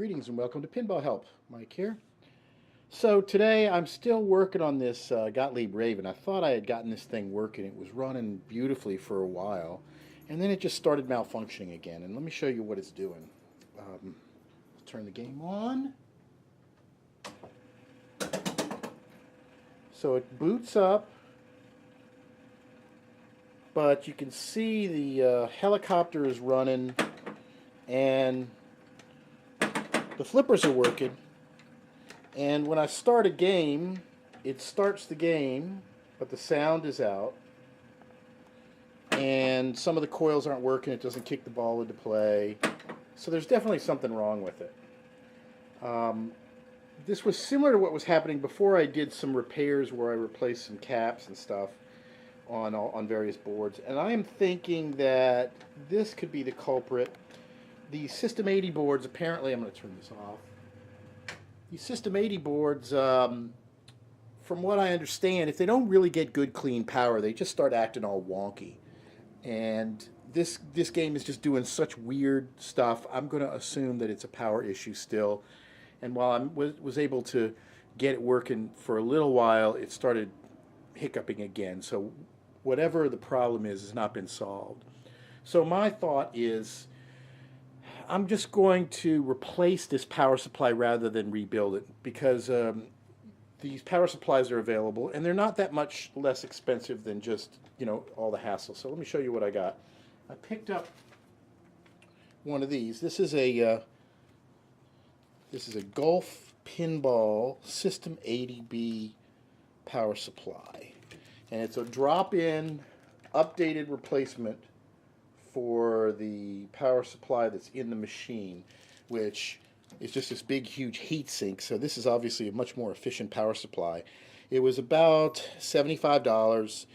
Greetings and welcome to PinballHelp. Mike here. So today I'm still working on this Gottlieb Raven. I thought I had gotten this thing working. It was running beautifully for a while, and then it just started malfunctioning again. And let me show you what it's doing. Turn the game on. So it boots up, but you can see the helicopter is running and the flippers are working, and when I start a game, it starts the game, but the sound is out, and some of the coils aren't working. It doesn't kick the ball into play, so there's definitely something wrong with it. This was similar to what was happening before I did some repairs where I replaced some caps and stuff on various boards, and I am thinking that this could be the culprit. The System 80 boards, apparently, I'm going to turn this off. The System 80 boards, from what I understand, if they don't really get good clean power, they just start acting all wonky. And this game is just doing such weird stuff. I'm going to assume that it's a power issue still. And while I was able to get it working for a little while, it started hiccuping again. So whatever the problem is has not been solved. So my thought is, I'm just going to replace this power supply rather than rebuild it, because these power supplies are available and they're not that much less expensive than just, all the hassle. So let me show you what I got. I picked up one of these. This is a Gulf Pinball System 80B power supply, and it's a drop-in updated replacement for the power supply that's in the machine, which is just this big huge heat sink. So this is obviously a much more efficient power supply. It was about $75,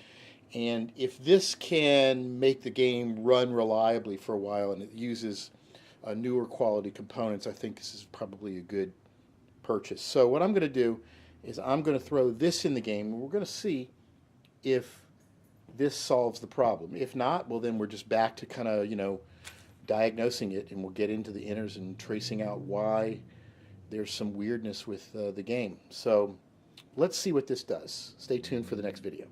and if this can make the game run reliably for a while and it uses newer quality components, I think this is probably a good purchase. So what I'm going to do is I'm going to throw this in the game, and we're going to see if this solves the problem. If not, well, then we're just back to kind of, diagnosing it, and we'll get into the inners and tracing out why there's some weirdness with the game. So let's see what this does. Stay tuned for the next video.